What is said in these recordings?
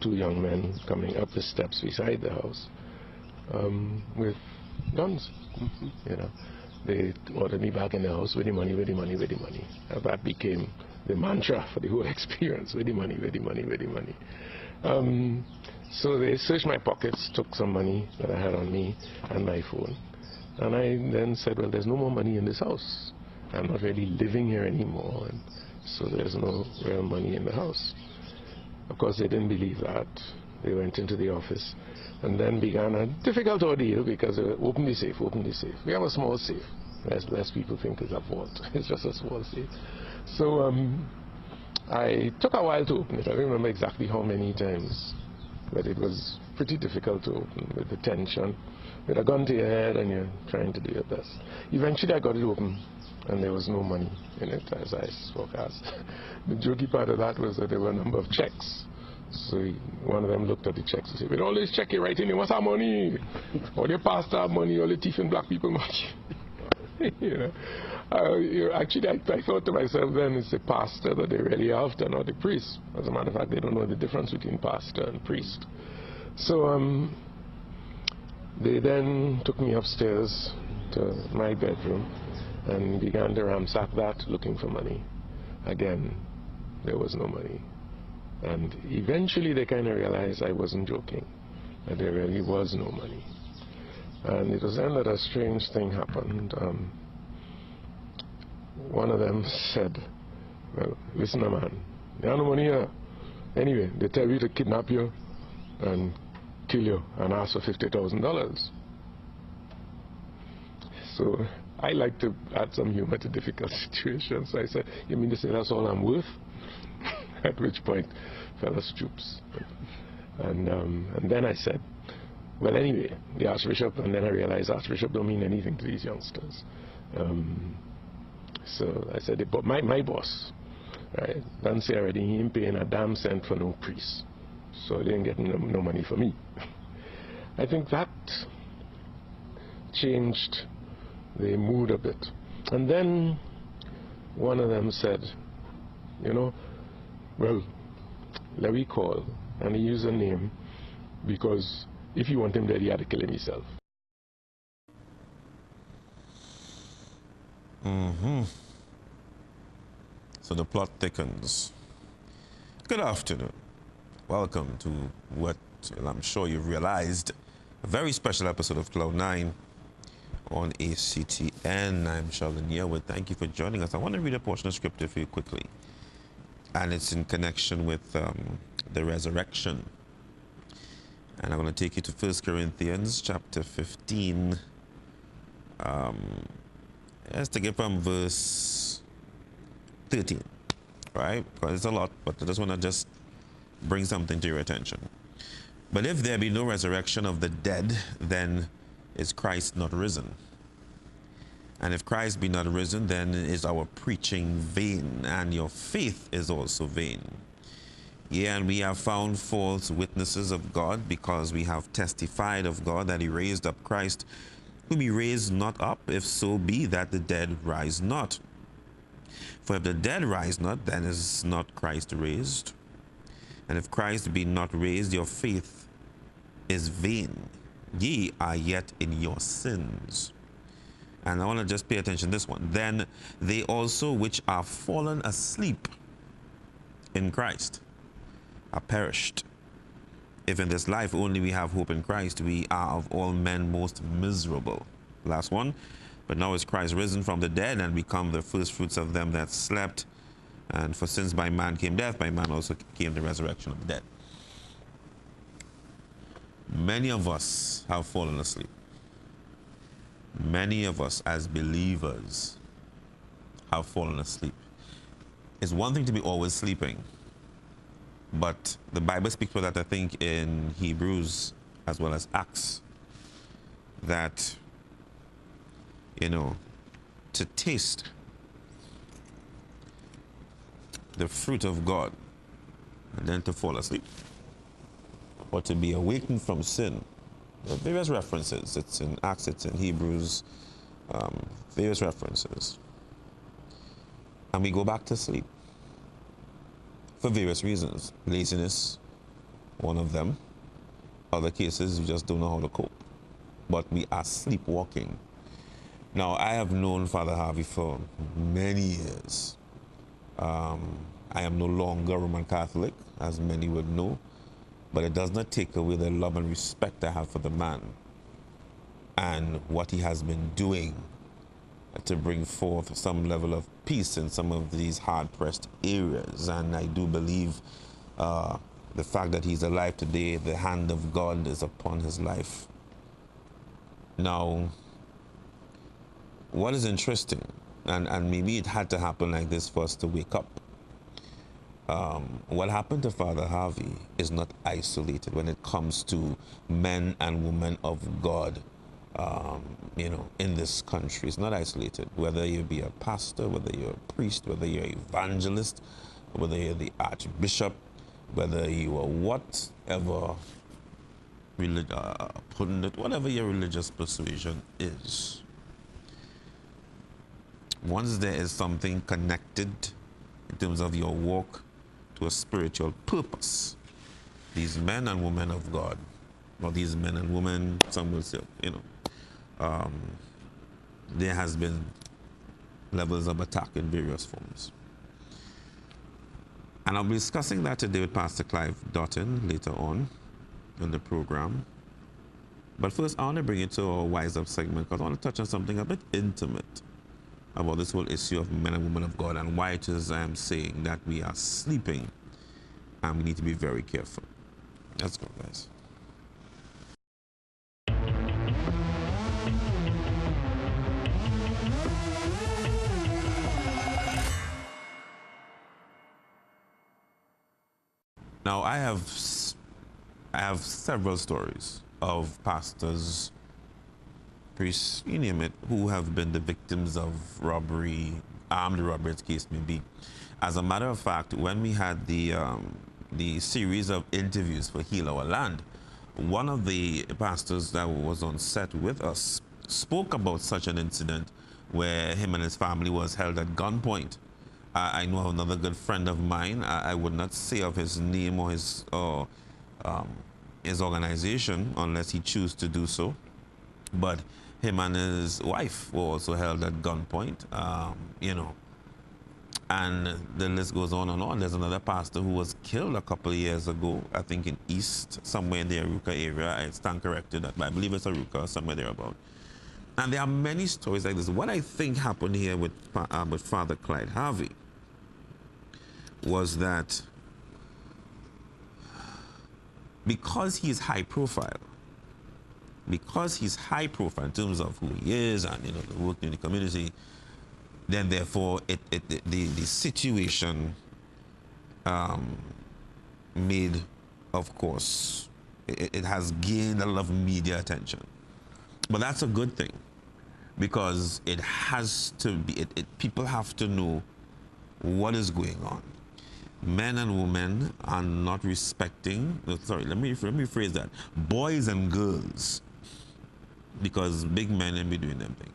two young men coming up the steps beside the house with guns. You know, they ordered me back in the house with the money, with the money, with the money. And that became the mantra for the whole experience: with the money, with the money, with the money. So they searched my pockets, took some money that I had on me and my phone. And I then said, well, there's no more money in this house. I'm not really living here anymore, and so there's no real money in the house. Of course, they didn't believe that. They went into the office and then began a difficult ordeal because they were, open the safe, open the safe. We have a small safe. Less people think it's a vault. It's just a small safe. So I took a while to open it. I don't remember exactly how many times, but it was pretty difficult to open with the tension, with a gun to your head and you're trying to do your best. Eventually I got it open and there was no money in it as I forecast. The jokey part of that was that there were a number of checks. So one of them looked at the checks and said, with all this check you're writing, you must have money. All your pastor have money, all your thief and black people money. Actually, I thought to myself then, it's the pastor that they really after, not the priest. As a matter of fact, they don't know the difference between pastor and priest. So they then took me upstairs to my bedroom and began to ransack that, looking for money. Again, there was no money. And eventually they kind of realized I wasn't joking, that there really was no money. And it was then that a strange thing happened. One of them said, well, listen, man, there are no money here. Anyway, they tell you to kidnap you and kill you and ask for $50,000. So I like to add some humor to difficult situations. So I said, you mean to say that's all I'm worth? At which point, fella stoops. And then I said, well, anyway, the Archbishop, and then I realized Archbishop don't mean anything to these youngsters. So I said, but my boss, right, done say already, he ain't paying a damn cent for no priest. So they ain't getting no money for me. I think that changed the mood a bit. And then one of them said, you know, well, let me call, and he used a name because if you want him dead, he had to kill him himself. So the plot thickens. Good afternoon. Welcome to what, well, I'm sure you've realized, a very special episode of Cloud 9 on ACTN. I'm Sheldon Yearwood. Thank you for joining us. I want to read a portion of scripture for you quickly. And it's in connection with the resurrection. And I'm going to take you to 1 Corinthians chapter 15. Let's take it from verse 13, right? Because it's a lot, but I just want to bring something to your attention. But if there be no resurrection of the dead, then is Christ not risen? And if Christ be not risen, then is our preaching vain, and your faith is also vain. Yea, and we have found false witnesses of God, because we have testified of God that he raised up Christ, whom he raised not up, if so be that the dead rise not. For if the dead rise not, then is not Christ raised. And if Christ be not raised, your faith is vain. Ye are yet in your sins. And I want to just pay attention to this one. Then they also which are fallen asleep in Christ are perished. If in this life only we have hope in Christ, we are of all men most miserable. Last one. But now is Christ risen from the dead and become the first fruits of them that slept. And for since by man came death, by man also came the resurrection of the dead. Many of us have fallen asleep. Many of us as believers have fallen asleep. It's one thing to be always sleeping, but the Bible speaks for that, I think, in Hebrews as well as Acts, that, you know, to taste the fruit of God and then to fall asleep, or to be awakened from sin. There are various references. It's in Acts, it's in Hebrews, various references. And we go back to sleep for various reasons. Laziness, one of them. Other cases, we just don't know how to cope. But we are sleepwalking. Now, I have known Father Harvey for many years. I am no longer Roman Catholic, as many would know, but it does not take away the love and respect I have for the man and what he has been doing to bring forth some level of peace in some of these hard-pressed areas. And I do believe the fact that he's alive today, the hand of God is upon his life. Now, what is interesting, and maybe it had to happen like this for us to wake up, what happened to Father Harvey is not isolated when it comes to men and women of God, in this country. It's not isolated. Whether you be a pastor, whether you're a priest, whether you're an evangelist, whether you're the archbishop, whether you are whatever whatever your religious persuasion is. Once there is something connected in terms of your walk to a spiritual purpose, these men and women of God, or these men and women, some will say, there has been levels of attack in various forms. And I'll be discussing that today with Pastor Clive Dotton later on in the program. But first, I want to bring it to our Wise Up segment because I want to touch on something a bit intimate about this whole issue of men and women of God and why it is I am saying that we are sleeping and we need to be very careful. Let's go, guys. Now, I have several stories of pastors, priests, you name it, who have been the victims of robbery, armed robbery, as the case may be. As a matter of fact, when we had the series of interviews for Heal Our Land, one of the pastors that was on set with us spoke about such an incident where him and his family was held at gunpoint. I know another good friend of mine, I would not say of his name or his organization unless he choose to do so, but him and his wife were also held at gunpoint, and the list goes on and on. There's another pastor who was killed a couple of years ago, I think in East, somewhere in the Aruka area. I stand corrected, but I believe it's Aruka, somewhere thereabout. And there are many stories like this. What I think happened here with Father Clyde Harvey was that because he's high profile in terms of who he is and the work in the community, then therefore the situation made, of course, it has gained a lot of media attention. But that's a good thing because it has to be, people have to know what is going on. Men and women are not respecting, sorry, let me rephrase that. Boys and girls, because big men ain't be doing them thing.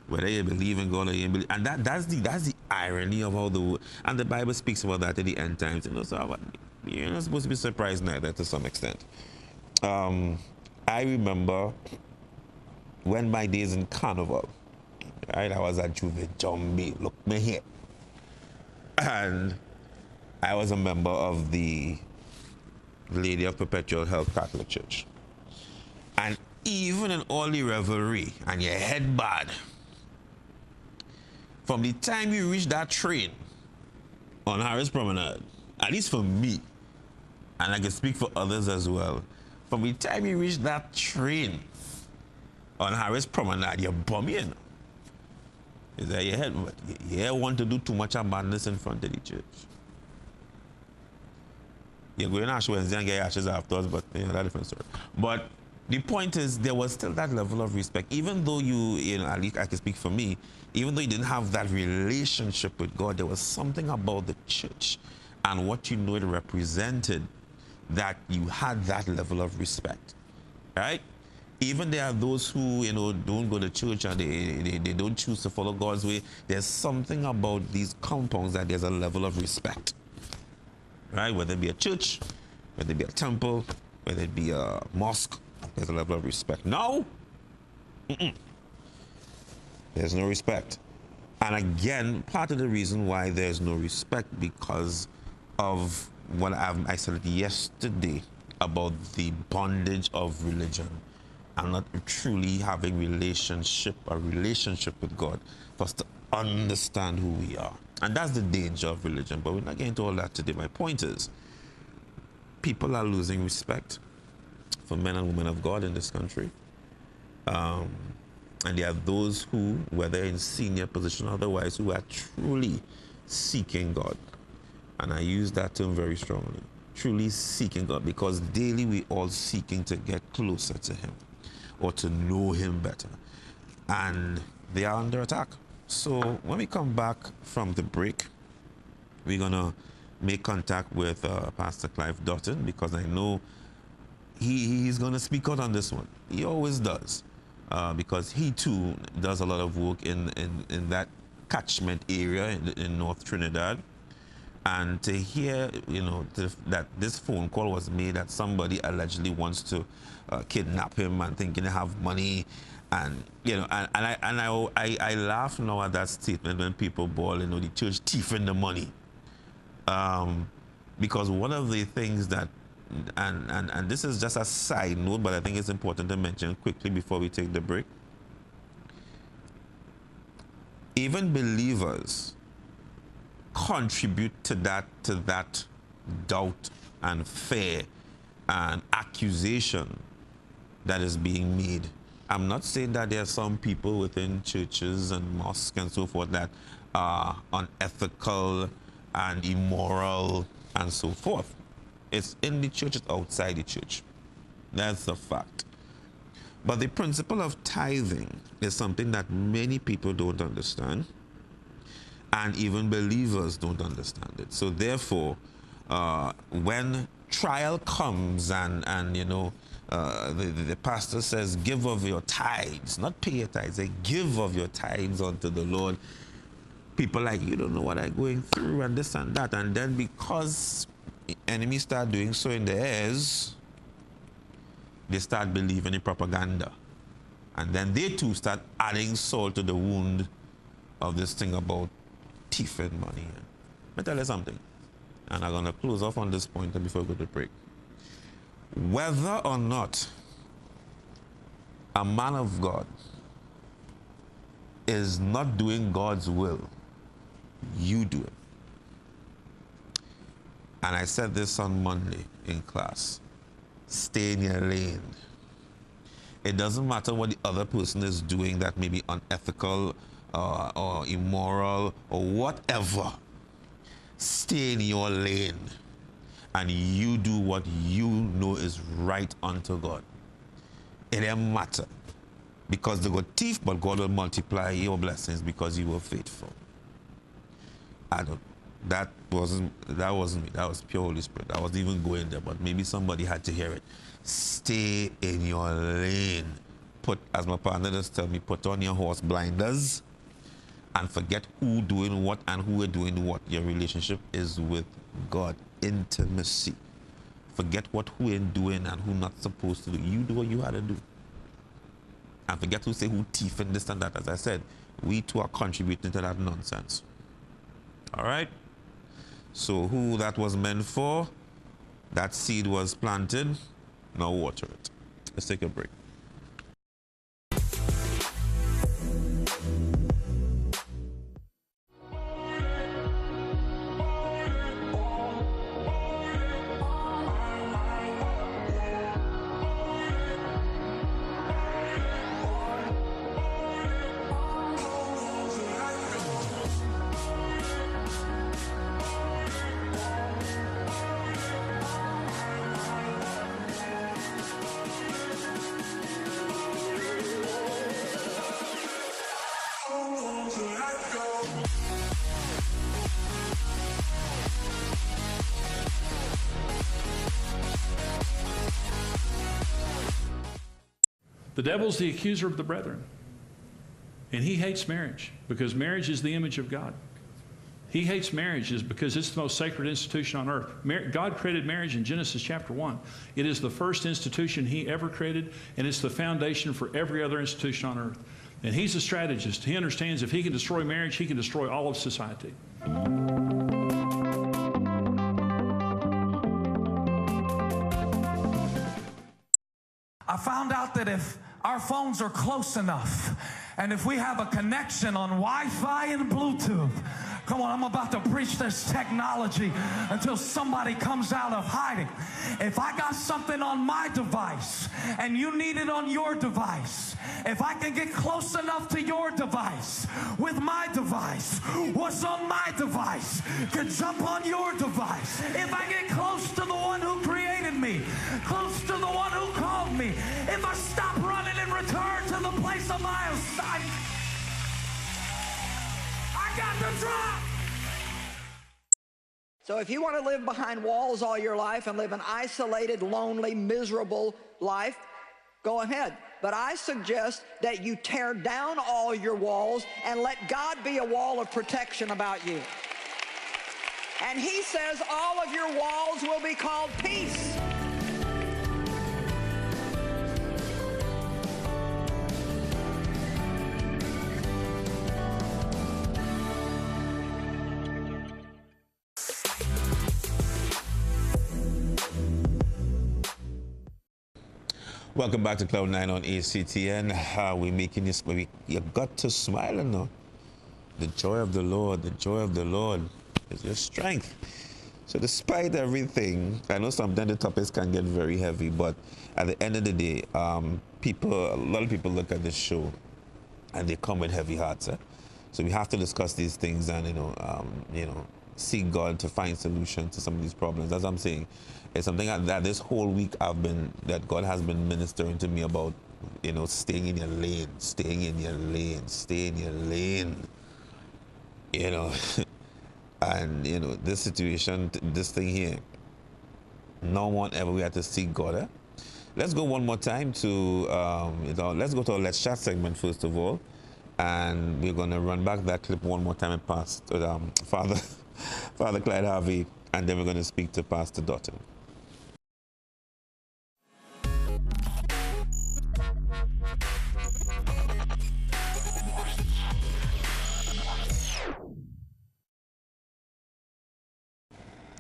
Whether you believe in God or you ain't believe, and that's the irony of how and the Bible speaks about that at the end times. So you're not supposed to be surprised neither to some extent. I remember when my days in Carnival, right? I was at Juve Jumbi, look me here. And I was a member of the Lady of Perpetual Health Catholic Church. And even in all the revelry and your head bad, from the time you reach that train on Harris Promenade, at least for me, and I can speak for others as well, from the time you reach that train on Harris Promenade, you're bumming. Is that your head? You want to do too much of madness in front of the church. You're going to Ash Wednesday and get ashes afterwards, but that's a different story. But the point is, there was still that level of respect, even though at least I can speak for me, even though you didn't have that relationship with God, there was something about the church and what it represented that you had that level of respect, right? Even there are those who, don't go to church and they don't choose to follow God's way. There's something about these compounds that there's a level of respect, right? Whether it be a church, whether it be a temple, whether it be a mosque, there's a level of respect. No, there's no respect. And again, part of the reason why there's no respect because of what I said yesterday about the bondage of religion and not truly having a relationship with God for us to understand who we are. And that's the danger of religion, but we're not getting into all that today. My point is, people are losing respect for men and women of God in this country. And there are those who, whether in senior position or otherwise, who are truly seeking God. And I use that term very strongly. Truly seeking God, because daily we all seeking to get closer to Him or to know Him better. And they are under attack. So when we come back from the break, we're going to make contact with Pastor Clive Dutton, because I know he's going to speak out on this one. He always does, because he too does a lot of work in that catchment area in North Trinidad. And to hear, you know, that this phone call was made that somebody allegedly wants to kidnap him and thinking they have money, and you know, and I laugh now at that statement when people bawl, you know, the church thieving the money, because one of the things that, and this is just a side note, but I think it's important to mention quickly before we take the break. Even believers contribute to that doubt and fear and accusation that is being made. I'm not saying that there are some people within churches and mosques and so forth that are unethical and immoral and so forth. It's in the church, it's outside the church. That's a fact. But the principle of tithing is something that many people don't understand, and even believers don't understand it. So therefore, when trial comes and you know, the pastor says, give of your tithes, not pay your tithes, say give of your tithes unto the Lord, people like, you don't know what I'm going through and this and that. And then because enemies start doing so in their ears, they start believing in propaganda. And then they too start adding salt to the wound of this thing about thieving money. Let me tell you something, and I'm going to close off on this point before we go to break. Whether or not a man of God is not doing God's will, you do it. And I said this on Monday in class. Stay in your lane. It doesn't matter what the other person is doing that may be unethical or immoral or whatever. Stay in your lane and you do what you know is right unto God. It doesn't matter, because they got thief, but God will multiply your blessings because you were faithful. That wasn't me. That was pure Holy Spirit. I wasn't even going there, but maybe somebody had to hear it. Stay in your lane. Put, as my partner just tell me, put on your horse blinders and forget who doing what and who are doing what. Your relationship is with God. Intimacy. Forget what who ain't doing and who not supposed to do. You do what you had to do. And forget who say who thief and this and that. As I said, we too are contributing to that nonsense. All right? So who that was meant for, that seed was planted, now water it. Let's take a break. The devil's the accuser of the brethren. And he hates marriage because marriage is the image of God. He hates marriage is because it's the most sacred institution on earth. God created marriage in Genesis chapter 1. It is the first institution he ever created, and it's the foundation for every other institution on earth. And he's a strategist. He understands if he can destroy marriage, he can destroy all of society. I found out that if our phones are close enough and if we have a connection on Wi-Fi and Bluetooth, come on, I'm about to preach this technology until somebody comes out of hiding. If I got something on my device and you need it on your device, if I can get close enough to your device with my device, what's on my device can jump on your device. If I get close to the one who created me, close to the one who called me, if I stop running and return to the place of my assignment, I got the drop. So if you want to live behind walls all your life and live an isolated, lonely, miserable life, go ahead. But I suggest that you tear down all your walls and let God be a wall of protection about you. And he says all of your walls will be called peace. Welcome back to Cloud 9 on ACTN. We're making this, you got to smile now. The joy of the Lord is your strength. So despite everything, I know sometimes the topics can get very heavy, but at the end of the day, a lot of people look at this show and they come with heavy hearts. So we have to discuss these things and, seek God to find solutions to some of these problems. As I'm saying, it's something that this whole week that God has been ministering to me about, staying in your lane, staying in your lane, stay in your lane, and, this situation, this thing here, no one ever, we had to seek God. Let's go one more time to, let's go to our Let's Chat segment first of all, and we're going to run back that clip one more time and pass Father Clyde Harvey, and then we're going to speak to Pastor Dutton.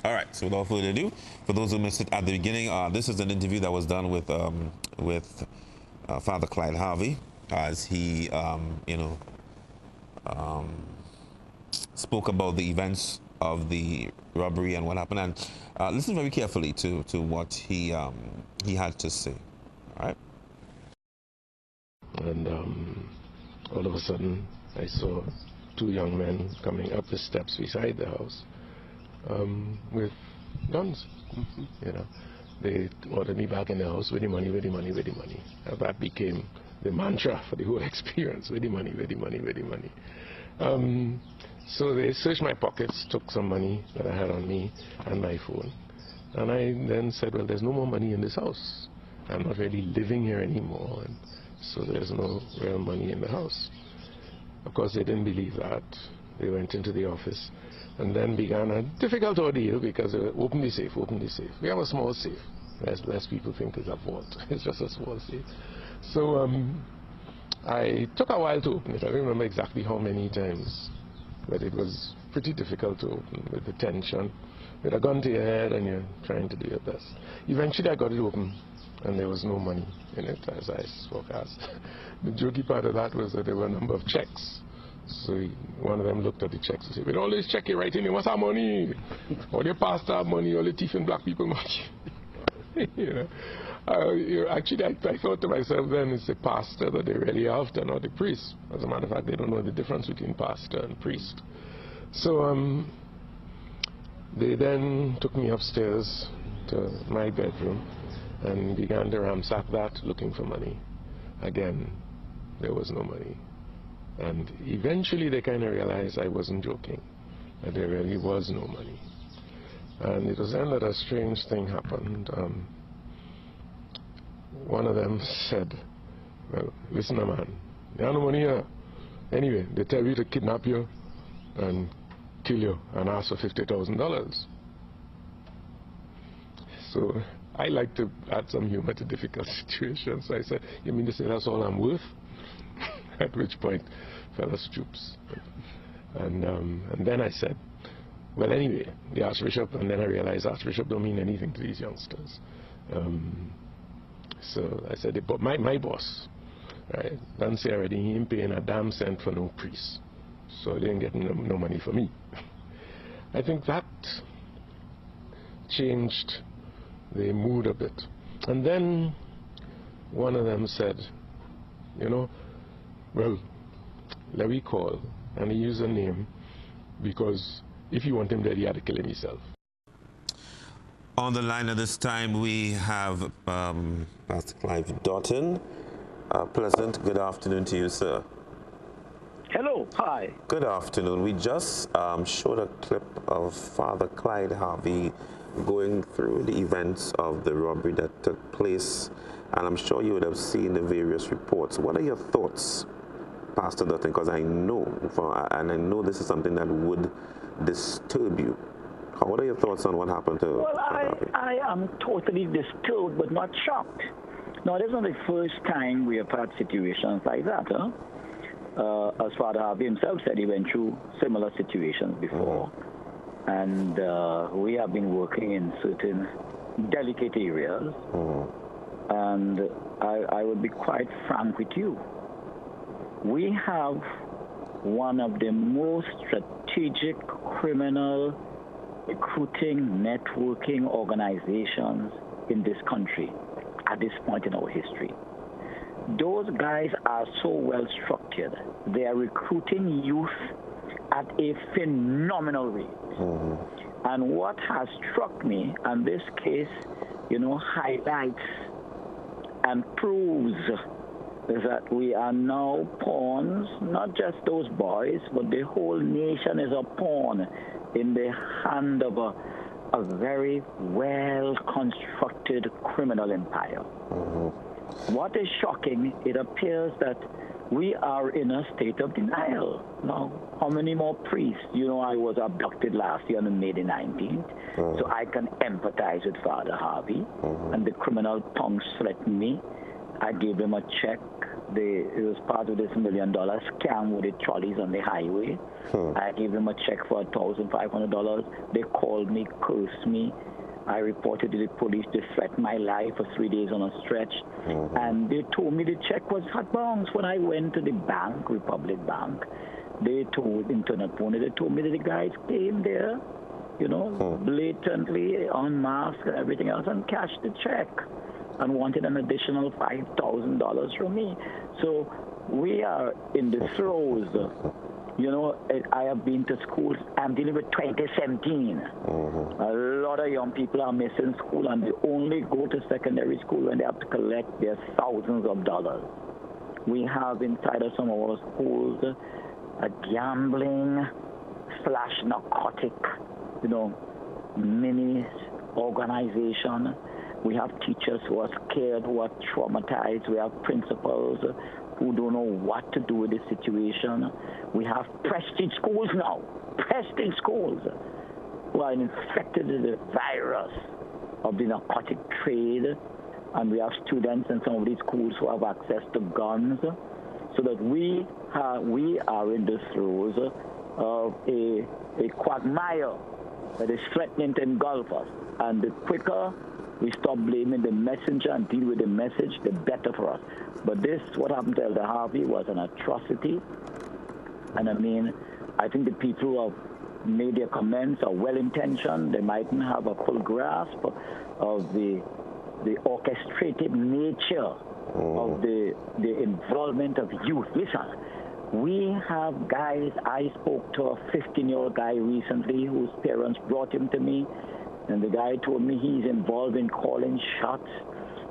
All right, so without further ado, for those who missed it at the beginning, this is an interview that was done with Father Clyde Harvey, as he, spoke about the events of the robbery and what happened, and listen very carefully to what he had to say. All right. And all of a sudden, I saw two young men coming up the steps beside the house with guns. They ordered me back in the house with the money, with the money, with the money. And that became the mantra for the whole experience: with the money, with the money, with the money. So they searched my pockets, took some money that I had on me and my phone. And I then said, well, there's no more money in this house. I'm not really living here anymore, and so there's no real money in the house. Of course, they didn't believe that. They went into the office and then began a difficult ordeal because they were, open the safe, open the safe. We have a small safe. Less people think it's a vault. It's just a small safe. So I took a while to open it. I don't remember exactly how many times, but it was pretty difficult to open with the tension, with a gun to your head and you're trying to do your best. Eventually I got it open and there was no money in it, as I forecast. The jokey part of that was that there were a number of checks. So one of them looked at the checks and said, "We always check it right in here. What's our money? All your pastor have money, all the thief and black people money." Actually, I thought to myself then, it's the pastor that they really after, not the priest. As a matter of fact, they don't know the difference between pastor and priest. So they then took me upstairs to my bedroom and began to ransack that, looking for money. Again, there was no money. And eventually they kind of realized I wasn't joking, that there really was no money. And it was then that a strange thing happened. One of them said, "Well, listen, man, you have no money here. Anyway, they tell you to kidnap you and kill you and ask for $50,000. So I like to add some humor to difficult situations. So I said, you mean to say that's all I'm worth? At which point, fella stoops. And then I said, well, anyway, the Archbishop, and then I realized Archbishop don't mean anything to these youngsters. So I said, but my boss, right, done say already, he ain't paying a damn cent for no priest. So they didn't get no money for me. I think that changed the mood a bit. And then one of them said, you know, well, let me call, and he used a name because if you want him dead, he had to kill him himself. On the line at this time, we have Pastor Clive Doughton. Pleasant good afternoon to you, sir. Hello, hi. Good afternoon. We just showed a clip of Father Clyde Harvey going through the events of the robbery that took place, and I'm sure you would have seen the various reports. What are your thoughts, Pastor Doughton? Because I know, and I know this is something that would disturb you. What are your thoughts on what happened to Father Harvey? I am totally disturbed but not shocked. No, this is not the first time we have had situations like that. Huh? As Father Harvey himself said, he went through similar situations before. And we have been working in certain delicate areas. And I would be quite frank with you. We have one of the most strategic criminal recruiting, networking organizations in this country at this point in our history. Those guys are so well structured. They are recruiting youth at a phenomenal rate. And what has struck me, and this case, you know, highlights and proves is that we are now pawns, not just those boys, but the whole nation is a pawn in the hand of a very well-constructed criminal empire. What is shocking, it appears that we are in a state of denial. Now, how many more priests? You know, I was abducted last year on May the 19th, so I can empathize with Father Harvey, and the criminal punks threatened me. I gave him a check. It was part of this $1 million scam with the trolleys on the highway. I gave him a check for $1,500. They called me, cursed me. I reported to the police. They threatened my life for 3 days on a stretch. And they told me the check was hot bounce. When I went to the bank, Republic Bank, they told, Internet Pony, they told me that the guys came there, you know, blatantly, unmasked and everything else, and cashed the check and wanted an additional $5,000 from me. So we are in the throes. You know, I have been to schools. I'm dealing with 2017. A lot of young people are missing school, and they only go to secondary school when they have to collect their thousands of dollars. We have inside of some of our schools a gambling / narcotic, you know, mini organization. We have teachers who are scared, who are traumatized. We have principals who don't know what to do with the situation. We have prestige schools now, prestige schools, who are infected with the virus of the narcotic trade. And we have students in some of these schools who have access to guns. So that we are in the throes of a quagmire that is threatening to engulf us. And the quicker we stop blaming the messenger and deal with the message, the better for us. But this, what happened to Elder Harvey, was an atrocity. And I mean, I think the people who have made their comments are well-intentioned. They mightn't have a full grasp of the orchestrated nature of the involvement of youth. Listen, we have guys, I spoke to a 15-year-old guy recently whose parents brought him to me. And the guy told me he's involved in calling shots.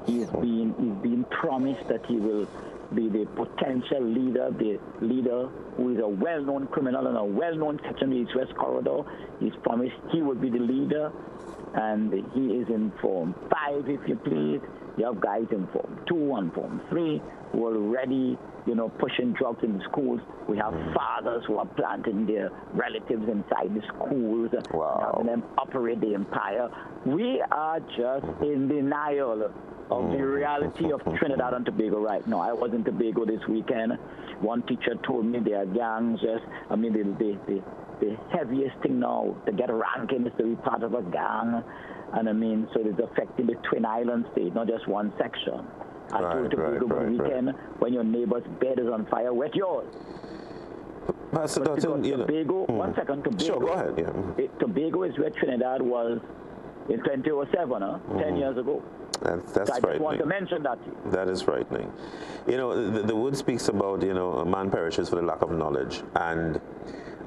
He's been promised that he will be the potential leader, the leader who is a well-known criminal and a well-known section in the East-West corridor. He's promised he will be the leader. and he is in Form 5, if you please. You have guys in Form 2 and Form 3 who are already, pushing drugs in the schools. We have fathers who are planting their relatives inside the schools, having them operate the empire. We are just in denial of the reality of Trinidad and Tobago right now. I was in Tobago this weekend. One teacher told me their gangs the heaviest thing now to get a ranking is to be part of a gang. And so it's affecting the Twin Island state, not just one section. I told Tobago over the weekend, when your neighbor's bed is on fire, wet yours. Tobago, one second, Tobago. Sure, go ahead. Tobago is where Trinidad was in 2007, 10 years ago. That's so I just want to frightening. mention that to you. That is frightening. The word speaks about, a man perishes for the lack of knowledge. And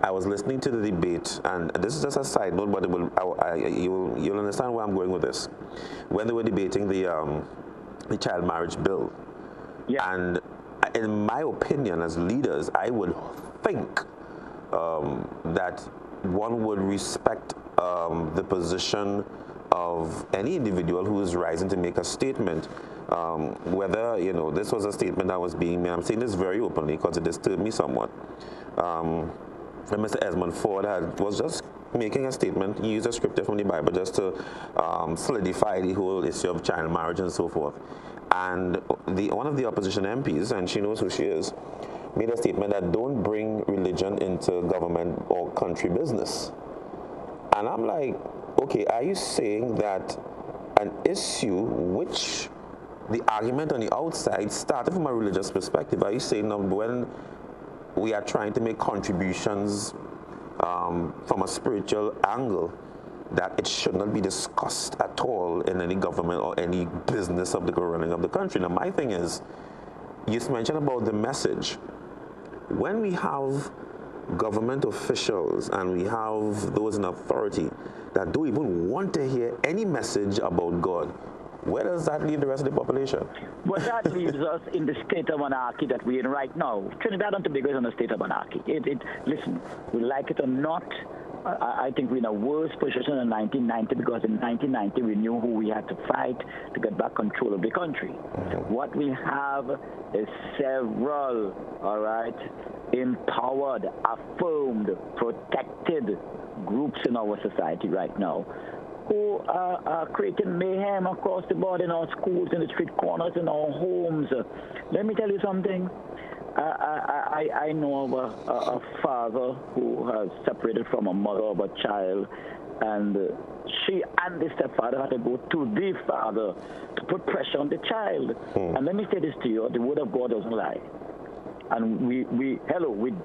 I was listening to the debate, and this is just a side note, but you'll understand where I'm going with this. When they were debating the child marriage bill, and in my opinion, as leaders, I would think that one would respect the position of any individual who is rising to make a statement, whether this was a statement that was being made. I'm saying this very openly because it disturbed me somewhat. Mr. Esmond Ford was just making a statement. He used a scripture from the Bible just to solidify the whole issue of child marriage and so forth. And one of the opposition MPs, and she knows who she is, made a statement that don't bring religion into government or country business. And I'm like, okay, are you saying that an issue which the argument on the outside started from a religious perspective, are you saying that when we are trying to make contributions from a spiritual angle, that it should not be discussed at all in any government or any business of the running of the country? Now, my thing is, you mentioned about the message. When we have government officials and we have those in authority that don't even want to hear any message about God, where does that leave the rest of the population? Well, that leaves us in the state of anarchy that we're in right now. Trinidad and Tobago is in a state of anarchy. Listen, we like it or not, I think we're in a worse position in 1990 because in 1990 we knew who we had to fight to get back control of the country. What we have is several, empowered, affirmed, protected groups in our society right now who are creating mayhem across the board in our schools, in the street corners, in our homes. Let me tell you something. I know of a father who has separated from a mother of a child, and she and the stepfather had to go to the father to put pressure on the child. And let me say this to you, the word of God doesn't lie. And we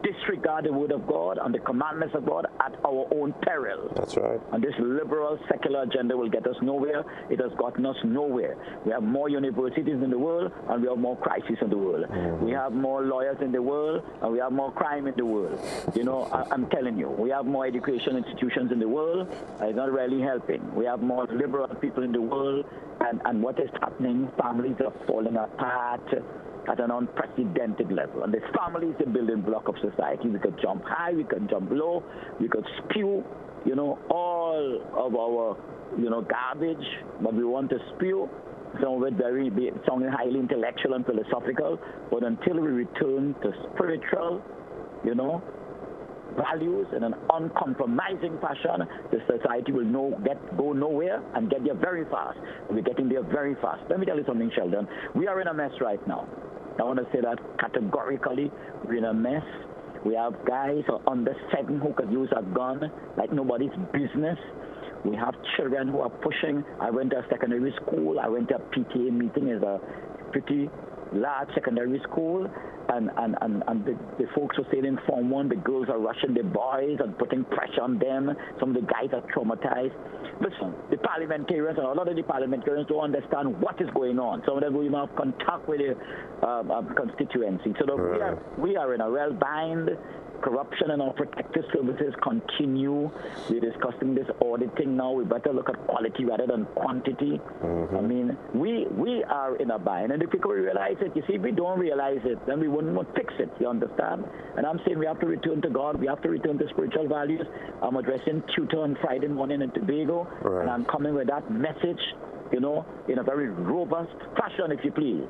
disregard the word of God and the commandments of God at our own peril. That's right. And this liberal, secular agenda will get us nowhere. It has gotten us nowhere. We have more universities in the world, and we have more crises in the world. We have more lawyers in the world, and we have more crime in the world. I'm telling you, we have more education institutions in the world, and it's not really helping. We have more liberal people in the world, and what is happening? Families are falling apart at an unprecedented level. And the family is the building block of society. We could jump high, we could jump low, we could spew, all of our, garbage, but we want to spew. Some of it sounding highly intellectual and philosophical, but until we return to spiritual, values in an uncompromising fashion, the society will go nowhere and get there very fast. We're getting there very fast. Let me tell you something, Sheldon. We are in a mess right now. I want to say that categorically. We're in a mess. We have guys under 7 who could use a gun like nobody's business. We have children who are pushing. I went to a secondary school. I went to a PTA meeting. It's a pretty large secondary school. And the folks were saying in Form 1, the girls are rushing the boys and putting pressure on them. Some of the guys are traumatized. Listen, the parliamentarians, and a lot of the parliamentarians don't understand what is going on. Some of them don't even have contact with the constituency. So we are in a real bind. corruption in our protective services continue. We're discussing this audit thing now. We better look at quality rather than quantity. I mean, we are in a bind. And if we could realize it, you see, if we don't realize it, then we wouldn't fix it, you understand? And I'm saying we have to return to God. We have to return to spiritual values. I'm addressing Tutor on Friday morning in Tobago, and I'm coming with that message, you know, in a very robust fashion, if you please.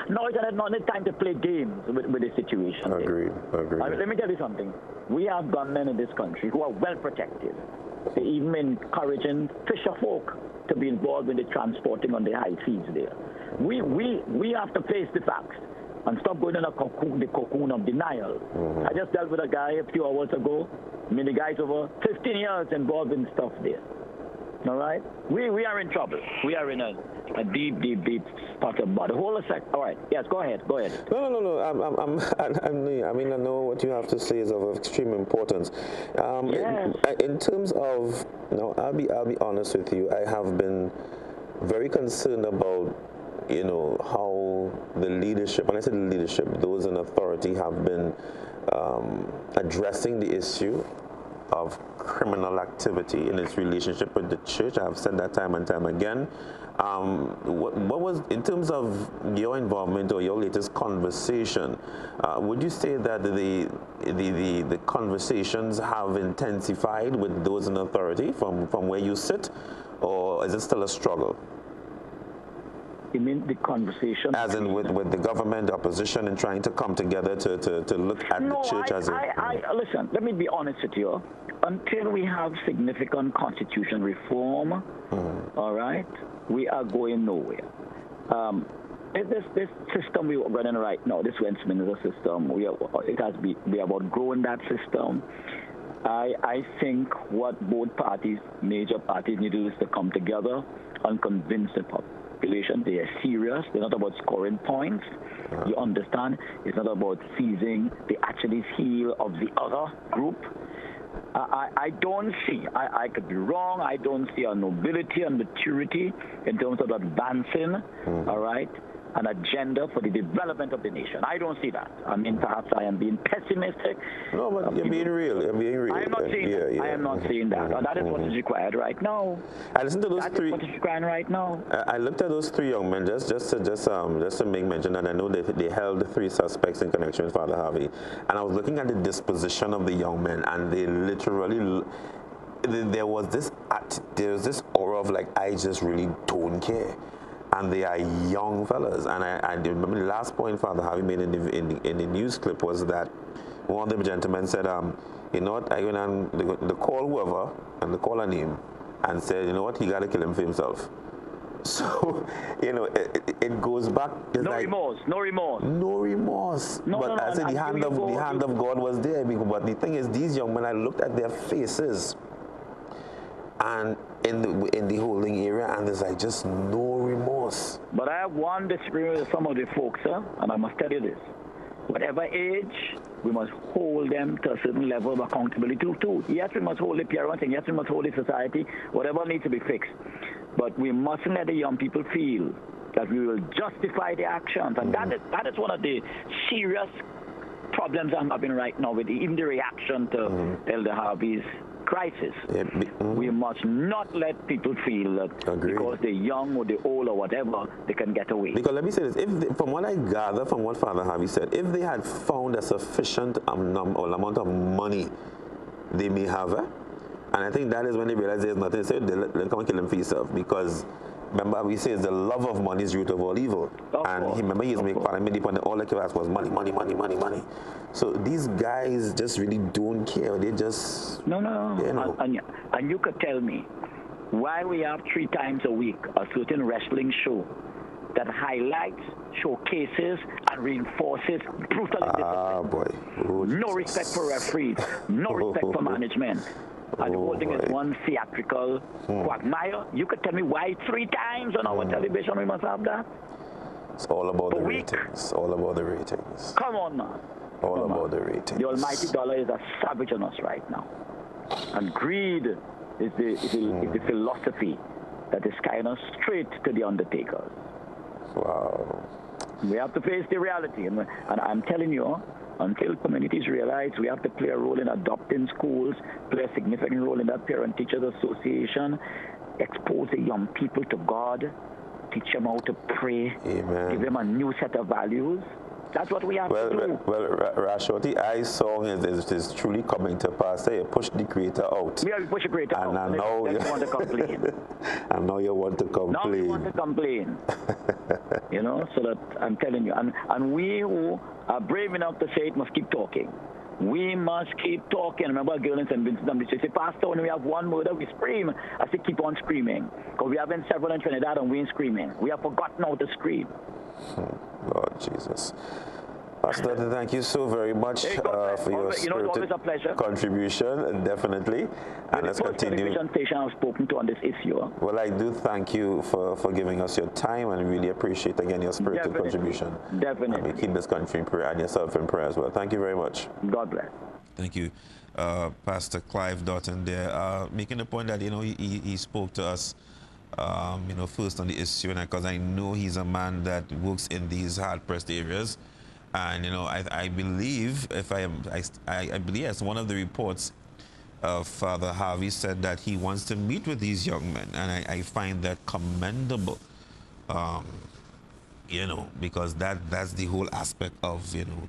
No, it's not time to play games with the situation. Agreed. Let me tell you something. We have gunmen in this country who are well protected. They even encouraging fisher folk to be involved in the transporting on the high seas there. We have to face the facts and stop going in the cocoon of denial. I just dealt with a guy a few hours ago. I mean, the guy's over 15 years involved in stuff there. All right? We are in trouble. We are in a deep spot of mud. Hold a sec. All right. Yes, go ahead. No. I mean, I know what you have to say is of extreme importance. Yes. In terms of, you know, I'll be honest with you. I have been very concerned about, you know, how the leadership, when I say the leadership, those in authority have been addressing the issue of criminal activity in its relationship with the church. I've said that time and time again. What was, in terms of your involvement or your latest conversation, would you say that the conversations have intensified with those in authority from where you sit, or is it still a struggle? You mean the conversation? As in with the government, the opposition, and trying to come together to look at the church as a... Listen, let me be honest with you. Until we have significant constitution reform, all right, we are going nowhere. This system we are running right now, this Westminster system, we have outgrown that system. I think what both parties, major parties, need to do is to come together and convince the population they are serious. They're not about scoring points. You understand? It's not about seizing the Achilles heel of the other group. I don't see, I could be wrong, I don't see a nobility and maturity in terms of advancing, all right, an agenda for the development of the nation. I don't see that. I mean, perhaps I am being pessimistic. No, but you're being real. I am not seeing that. I am not seeing that. And that is what is required right now. I listened to those three. What is required right now. I looked at those three young men just to make mention, and I know they held the three suspects in connection with Father Harvey. And I was looking at the disposition of the young men, and they literally, there was this aura of like, I just really don't care. And they are young fellas. And I remember the last point Father Harvey made in the news clip was that one of the gentlemen said, you know what, I went on the call whoever, and the call a name, and said, you know what, he got to kill him for himself. So, you know, it goes back. No remorse. But I said the hand of God was there. But the thing is, these young men, I looked at their faces, and in the holding area, and there's like just no remorse. But I have one disagreement with some of the folks, and I must tell you this. Whatever age, we must hold them to a certain level of accountability too. Yes, we must hold the parents, and yes, we must hold the society, whatever needs to be fixed. But we mustn't let the young people feel that we will justify the actions. And that is one of the serious problems I'm having right now with even the reaction to Elder Harvey's crisis. We must not let people feel that because they're young or they're old or whatever, they can get away. Because let me say this, from what I gather from what Father Harvey said, if they had found a sufficient amount of money, they may have it. And I think that is when they realize there's nothing to say, they come and kill him for yourself. Because remember, we say the love of money is the root of all evil. Remember, he's making parliament point that all they asked was money. So these guys just really don't care. They just... No. You know. And you could tell me why we have 3 times a week a certain wrestling show that highlights, showcases, and reinforces brutal indiscipline. Boy. No respect for referees, no respect for management. And the whole thing is one theatrical quagmire. You could tell me why 3 times on our television we must have that? It's all about the ratings. All about the ratings. Come on, man. All about the ratings. The almighty dollar is a savage on us right now. And greed is the philosophy that is kind of straight to the undertakers. Wow. We have to face the reality. And I'm telling you, until communities realize we have to play a role in adopting schools, play a significant role in that parent-teachers association, expose the young people to God, teach them how to pray, Amen. give them a new set of values. That's what we have to do. Well, Rashoti, I song is truly coming to pass. You push the creator out. We push the creator out. And now you want to complain. And now you want to complain. Now we want to complain. You know, so that I'm telling you. And we who are brave enough to say it must keep talking. We must keep talking. Remember a girl in St. Vincent, she said, Pastor, when we have one murder, we scream. I said, keep on screaming. Because we have been several in Trinidad and we ain't screaming. We have forgotten how to scream. Lord Jesus. Pastor, thank you so very much for your spirited contribution, definitely. And let's continue. Television station I've spoken to on this issue. Well, I do thank you for giving us your time and really appreciate again your spirited contribution. Definitely. And we keep this country in prayer and yourself in prayer as well. Thank you very much. God bless. Thank you. Pastor Clive Doughton there, making the point that, you know, he spoke to us, you know, first on the issue, and because I know he's a man that works in these hard-pressed areas. And, you know, I believe, I believe as one of the reports, Father Harvey said that he wants to meet with these young men. And I find that commendable, you know, because that's the whole aspect of, you know,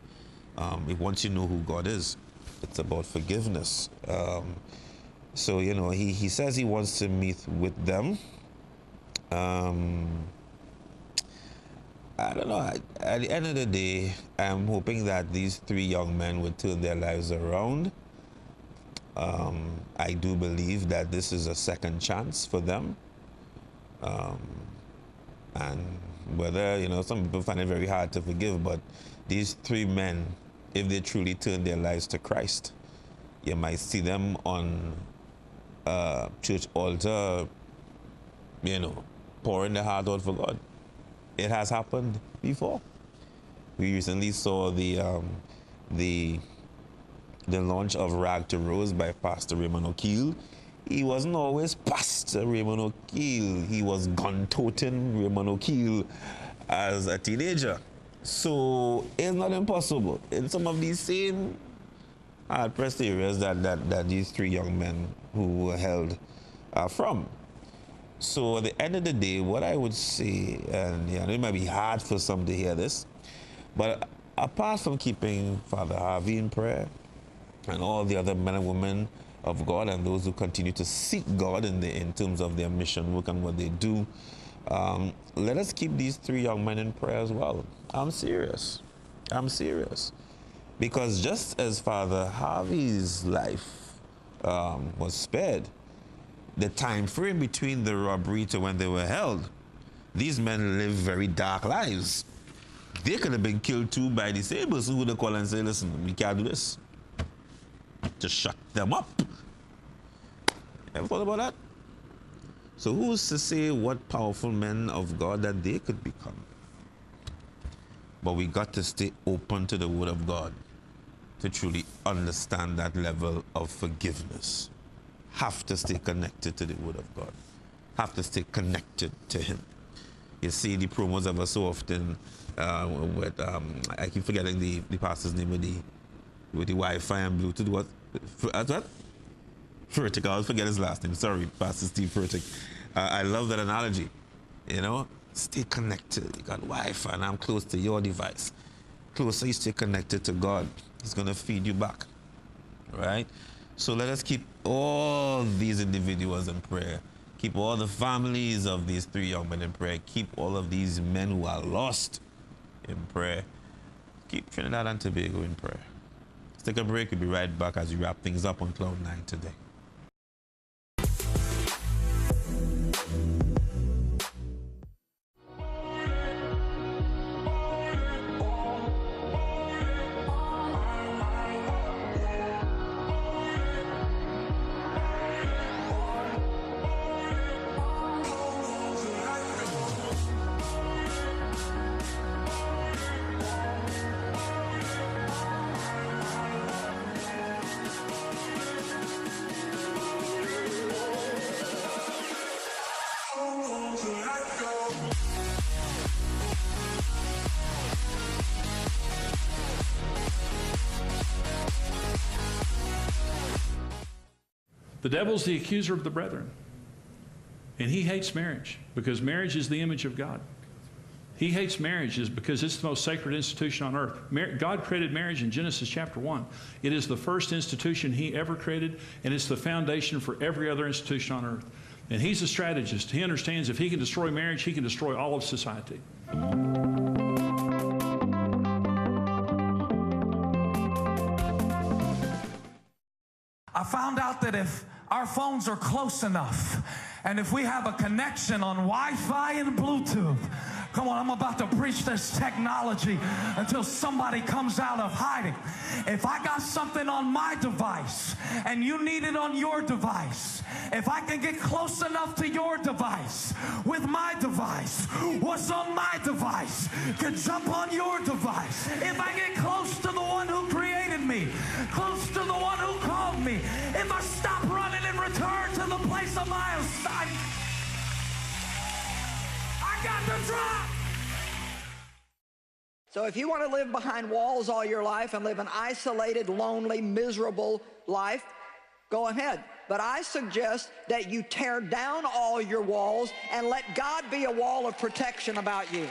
once you know who God is, it's about forgiveness. So, you know, he says he wants to meet with them. I don't know. At the end of the day, I'm hoping that these three young men would turn their lives around. I do believe that this is a second chance for them. And whether, you know, some people find it very hard to forgive, but these three men, if they truly turn their lives to Christ, you might see them on church altar, you know, pouring their heart out for God. It has happened before. We recently saw the launch of Rag to Rose by Pastor Raymond O'Keel. He wasn't always Pastor Raymond O'Keel. He was gun-toting Raymond O'Keel as a teenager. So it's not impossible. In some of these same hard-pressed areas that these three young men who were held are from. So at the end of the day, what I would say, and yeah, it might be hard for some to hear this, but apart from keeping Father Harvey in prayer and all the other men and women of God and those who continue to seek God in terms of their mission work and what they do, let us keep these three young men in prayer as well. I'm serious. Because just as Father Harvey's life was spared, the time frame between the robbery to when they were held, these men live very dark lives. They could have been killed too by the same person who would call and say, listen, we can't do this. Just shut them up. Ever thought about that? So who's to say what powerful men of God that they could become? But we got to stay open to the word of God to truly understand that level of forgiveness. Have to stay connected to the word of God. Have to stay connected to him. You see the promos ever so often with, I keep forgetting the pastor's name with the Wi-Fi and Bluetooth. What? Furtick. I always forget his last name. Sorry, Pastor Steve Furtick. I love that analogy. You know, stay connected. You got Wi-Fi and I'm close to your device. Closer you stay connected to God, he's going to feed you back. Right? So let us keep all these individuals in prayer. Keep all the families of these three young men in prayer. Keep all of these men who are lost in prayer. Keep Trinidad and Tobago in prayer. Let's take a break. We'll be right back as we wrap things up on Cloud 9 today. The devil's the accuser of the brethren. And he hates marriage because marriage is the image of God. He hates marriage because it's the most sacred institution on earth. God created marriage in Genesis chapter 1. It is the first institution he ever created, and it's the foundation for every other institution on earth. And he's a strategist. He understands if he can destroy marriage, he can destroy all of society. I found out that if our phones are close enough, and if we have a connection on Wi-Fi and Bluetooth, come on, I'm about to preach this technology until somebody comes out of hiding. If I got something on my device and you need it on your device, if I can get close enough to your device with my device, what's on my device can jump on your device. If I get close to the one who created me, close to the one who called me, if I stop running and return to the place of my assignment, I got the drop. So if you want to live behind walls all your life and live an isolated, lonely, miserable life, go ahead. But I suggest that you tear down all your walls and let God be a wall of protection about you.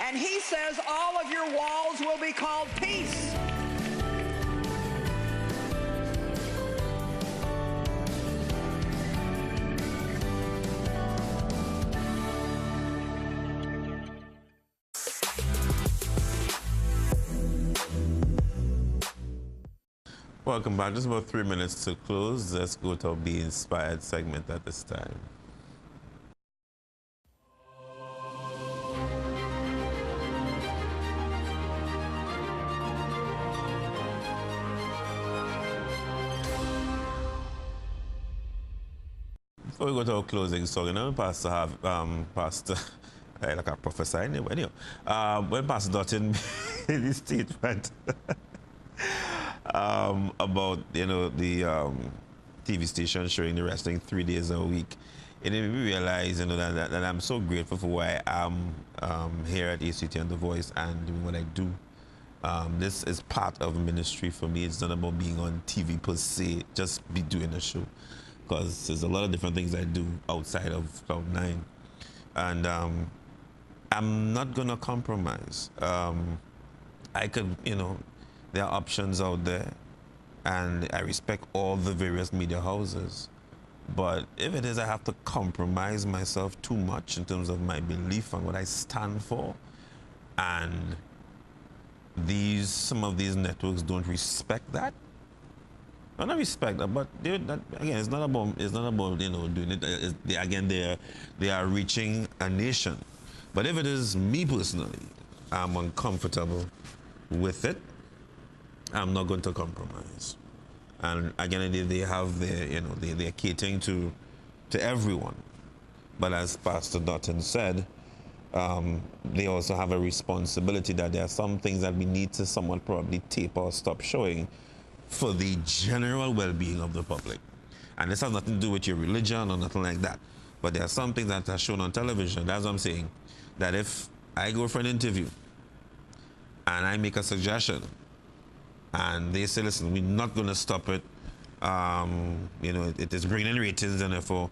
And he says all of your walls will be called peace. Welcome back. Just about 3 minutes to close. Let's go to our Be Inspired segment at this time. Before we go to our closing song, you know, Pastor have Pastor like a professor anyway. When Pastor Dutton made his statement about, you know, the TV station showing the wrestling 3 days a week, it made me realize, you know, that I'm so grateful for where I am here at ACT and The Voice and doing what I do. This is part of ministry for me. It's not about being on TV per se, just be doing a show, because there's a lot of different things I do outside of Cloud9, and I'm not gonna compromise. I could, you know, there are options out there, and I respect all the various media houses. But if it is I have to compromise myself too much in terms of my belief and what I stand for, and some of these networks don't respect that, well, not respect that, but again, it's not about you know doing it. Again, they are reaching a nation. But if it is me personally, I'm uncomfortable with it, I'm not going to compromise. And again, they have their, you know, they're catering to everyone. But as Pastor Dutton said, they also have a responsibility that there are some things that we need to somewhat probably tape or stop showing for the general well-being of the public. And this has nothing to do with your religion or nothing like that. But there are some things that are shown on television. That's what I'm saying. That if I go for an interview and I make a suggestion and they say, listen, we're not going to stop it, you know, it is bringing in ratings, and therefore,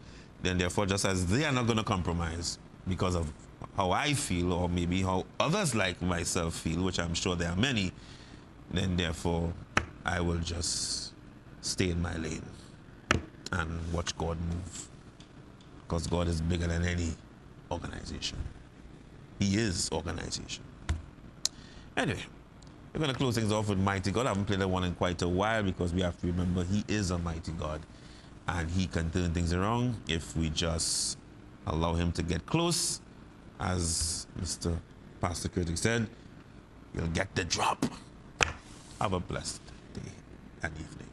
just as they are not going to compromise because of how I feel, or maybe how others like myself feel, which I'm sure there are many, then therefore I will just stay in my lane and watch God move, because God is bigger than any organization. He is organization. Anyway, we're going to close things off with Mighty God. I haven't played that one in quite a while, because we have to remember He is a mighty God, and He can turn things around if we just allow Him to get close. As Mr. Pastor Curtis said, you'll get the drop. Have a blessed day and evening.